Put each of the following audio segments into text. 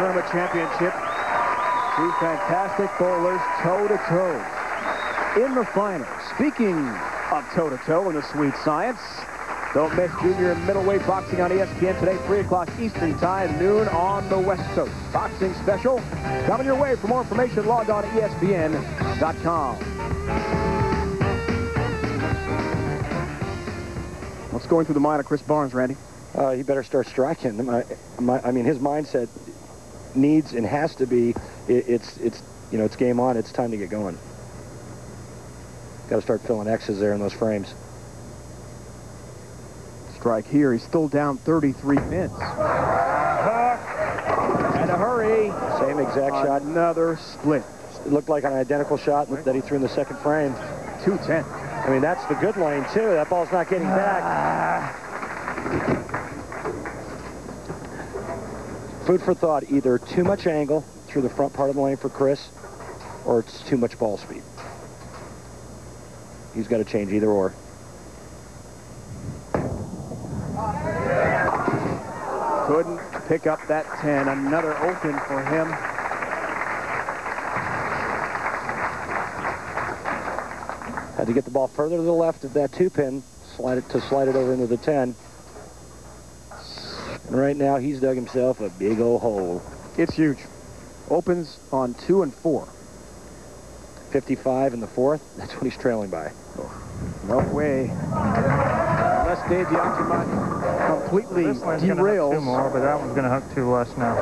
Tournament Championship. Two fantastic bowlers toe-to-toe in the final. Speaking of toe-to-toe in the sweet science, don't miss junior middleweight boxing on ESPN today, 3 o'clock Eastern Time, noon on the West Coast. Boxing special coming your way. For more information, log on to ESPN.com. What's going through the mind of Chris Barnes, Randy? He better start striking. I mean, his mindset needs and has to be, it's game on. It's time to get going. Got to start filling X's there in those frames. Strike here. He's still down 33 pins. And a hurry. Same exact shot. Another split. It looked like an identical shot that he threw in the second frame. 210. I mean, that's the good lane, too. That ball's not getting back. Food for thought. Either too much angle through the front part of the lane for Chris, or it's too much ball speed. He's got to change either or. Couldn't pick up that 10. Another open for him. Had to get the ball further to the left of that 2-pin, slide it over into the 10. And right now, he's dug himself a big old hole. It's huge. Opens on 2 and 4. 55 in the 4th. That's what he's trailing by. Oh, no way. Unless Dave Diamond completely derails. Two more, but that one's going to hook 2 less now.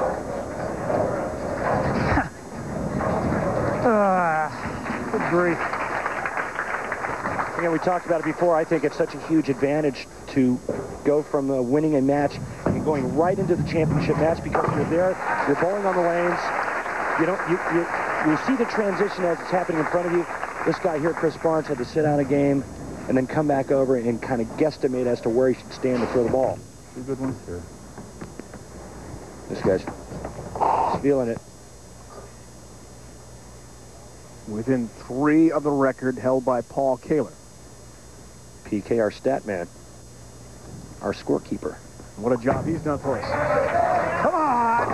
Good grief. Again, we talked about it before. I think it's such a huge advantage to go from winning a match and going right into the championship match, because you're there, you're bowling on the lanes. You see the transition as it's happening in front of you. This guy here, Chris Barnes, had to sit out a game and then come back over and kind of guesstimate as to where he should stand to throw the ball. 2 good ones here. This guy's feeling it. Within 3 of the record held by Paul Kaler. PK, our stat man, our scorekeeper. What a job he's done for us. Come on!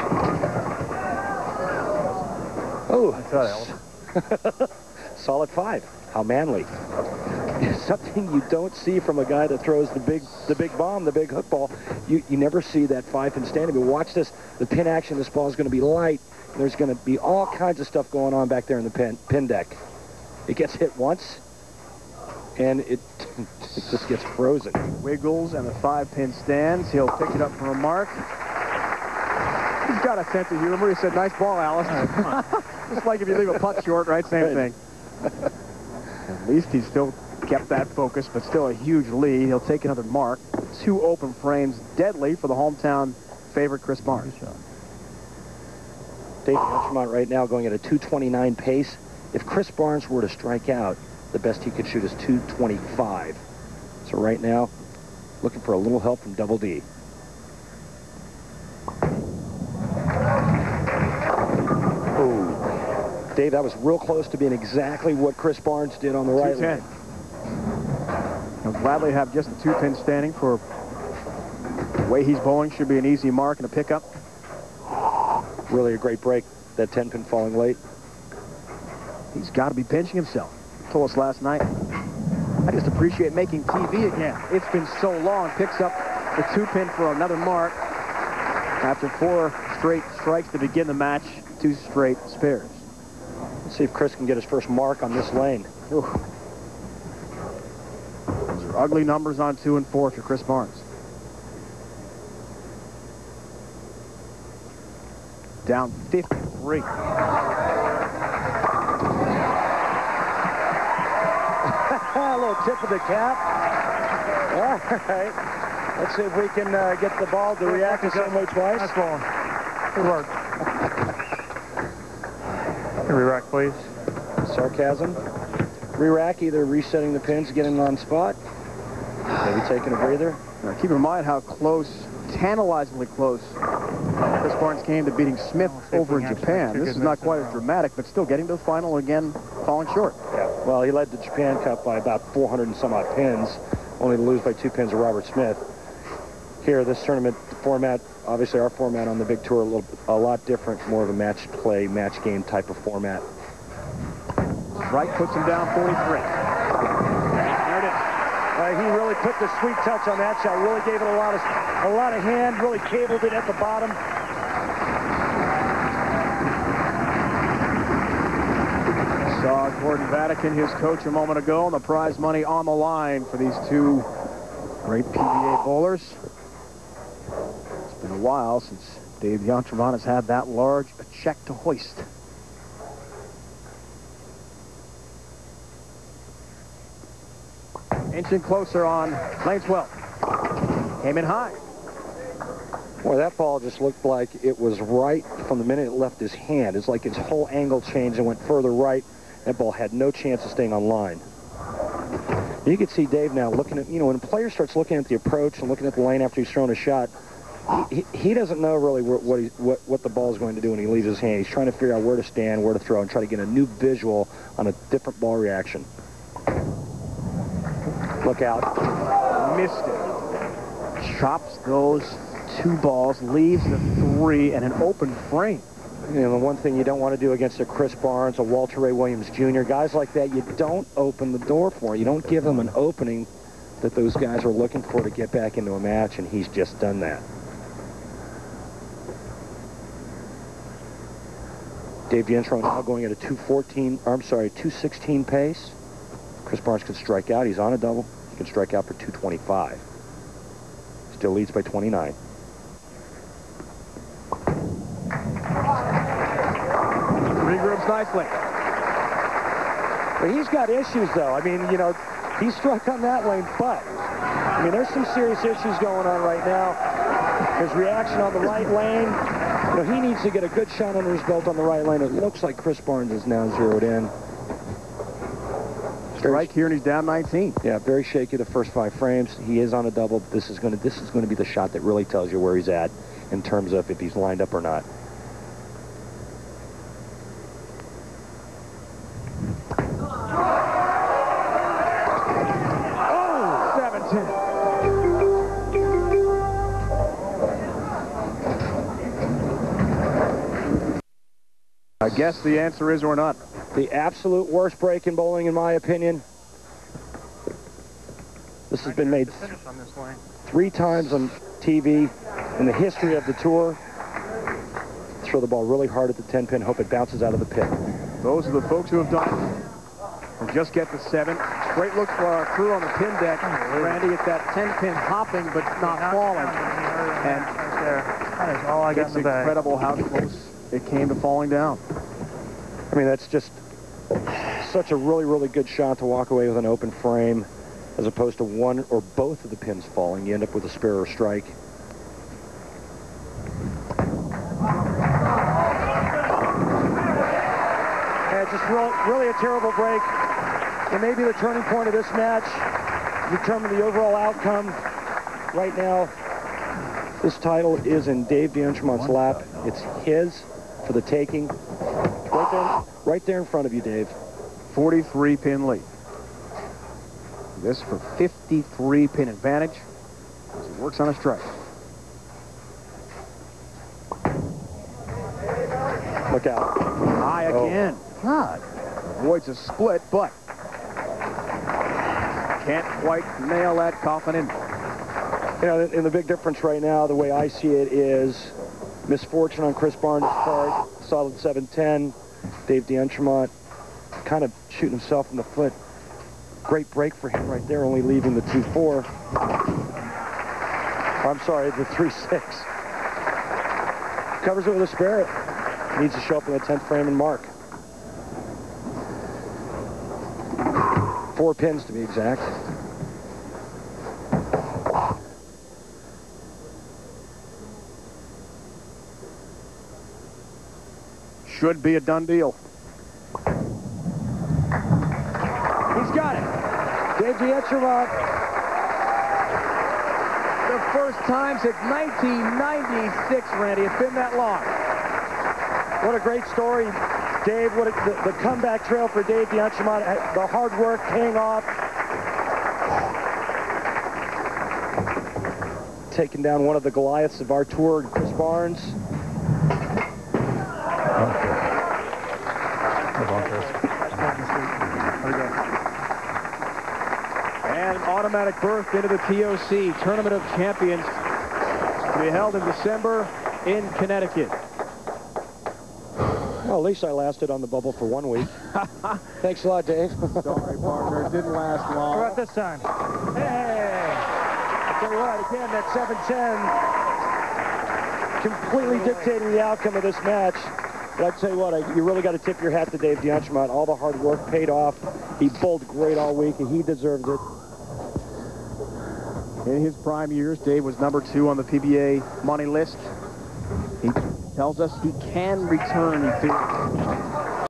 Oh, solid 5. How manly. Something you don't see from a guy that throws the big bomb, the big hook ball. You never see that 5-pin standing. But watch this. The pin action, this ball is going to be light. There's going to be all kinds of stuff going on back there in the pin deck. It gets hit once, and it just gets frozen. Wiggles and the 5-pin stands. He'll pick it up from a mark. He's got a sense of humor. He said, "Nice ball, Alice." Just like if you leave a putt short, right? Same thing. At least he's still kept that focus, but still a huge lead. He'll take another mark. 2 open frames, deadly for the hometown favorite, Chris Barnes. Dave Archimont right now going at a 229 pace. If Chris Barnes were to strike out, the best he could shoot is 225. So right now, looking for a little help from Double D. Oh, Dave, that was real close to being exactly what Chris Barnes did on the right lane. He'll gladly have just the 2-pin standing for the way he's bowling. Should be an easy mark and a pickup. Really a great break, that 10-pin falling late. He's got to be pinching himself. He told us last night, "I just appreciate making TV again. It's been so long." Picks up the 2-pin for another mark. After 4 straight strikes to begin the match, 2 straight spares. Let's see if Chris can get his first mark on this lane. Ooh. Those are ugly numbers on 2 and 4 for Chris Barnes. Down 53. A little tip of the cap. All right. Let's see if we can get the ball to react the same way twice. Nice ball. Good work. Re-rack, please. Sarcasm. Re-rack, either resetting the pins, getting on spot, maybe taking a breather. Now, keep in mind how close, tantalizingly close, Chris Barnes came to beating Smith over in Japan. This is not quite as dramatic, but still getting to the final again, falling short. Yeah, well, he led the Japan Cup by about 400 and some odd pins, only to lose by 2 pins to Robert Smith. Here, this tournament format, obviously our format on the big tour, a lot different, more of a match play, match game type of format. Right puts him down 43. There it is. He really put the sweet touch on that shot. Really gave it a lot of hand. Really cabled it at the bottom. Saw Gordon Vatican, his coach, a moment ago, and the prize money on the line for these two great PBA bowlers. It's been a while since Dave D'Entremont has had that large a check to hoist. Inching closer on lane 12. Came in high. Boy, that ball just looked like it was right from the minute it left his hand. It's like its whole angle changed and went further right. That ball had no chance of staying on line. You can see Dave now looking at, when a player starts looking at the approach and looking at the lane after he's thrown a shot, he doesn't know really what the ball is going to do when he leaves his hand. He's trying to figure out where to stand, where to throw, and try to get a new visual on a different ball reaction. Look out. Missed it. Chops those two balls, leaves the three and an open frame. The one thing you don't want to do against a Chris Barnes, a Walter Ray Williams Jr., guys like that, you don't open the door for. You don't give them an opening that those guys are looking for to get back into a match, and he's just done that. Dave D'Entremont now going at a 216 pace. Chris Barnes can strike out. He's on a double. He can strike out for 225. Still leads by 29. Regroups nicely. But he's got issues, though. I mean, he struck on that lane, but, there's some serious issues going on right now. His reaction on the right lane, he needs to get a good shot under his belt on the right lane. It looks like Chris Barnes is now zeroed in. Strike here, and he's down 19. Yeah, very shaky the first 5 frames. He is on a double. This is going to be the shot that really tells you where he's at in terms of if he's lined up or not. I guess the answer is or not. The absolute worst break in bowling, in my opinion. This has been made 3 times on TV in the history of the tour. Throw the ball really hard at the 10-pin, hope it bounces out of the pit. Those are the folks who have done. We'll just get the 7. Great look for our crew on the pin deck. Randy, it's that 10-pin hopping but not falling. And that is all I got in the bag. It's incredible how close it came to falling down. That's just such a really, really good shot to walk away with an open frame as opposed to one or both of the pins falling. You end up with a spare or strike. Yeah, just really a terrible break. It may be the turning point of this match, determine the overall outcome. Right now, this title is in Dave D'Entremont's lap. It's his for the taking. Right there in front of you, Dave. 43-pin lead. This for 53-pin advantage as he works on a strike. Look out. High again. God. Avoids a split, but can't quite nail that coffin in. And the big difference right now, the way I see it, is misfortune on Chris Barnes' part. Solid 7-10. Dave D'Entremont kind of shooting himself in the foot. Great break for him right there, only leaving the 2-4. I'm sorry, the 3-6. Covers it with a spare. Needs to show up in the 10th frame and mark. 4 pins to be exact. Should be a done deal. He's got it. Dave D'Entremont. The first time since 1996, Randy. It's been that long. What a great story, Dave. The comeback trail for Dave D'Entremont. The hard work paying off. taking down one of the Goliaths of our tour, Chris Barnes. And an automatic berth into the TOC, Tournament of Champions, to be held in December in Connecticut. Well, at least I lasted on the bubble for 1 week. Thanks a lot, Dave. Sorry, partner. It didn't last long. How about this time? Hey! I'll tell you what, again, that 7-10 completely dictating the outcome of this match. But I tell you what, you really got to tip your hat to Dave DeAnchemont. All the hard work paid off. He bowled great all week, and he deserves it. In his prime years, Dave was #2 on the PBA money list. He tells us he can return, he feels.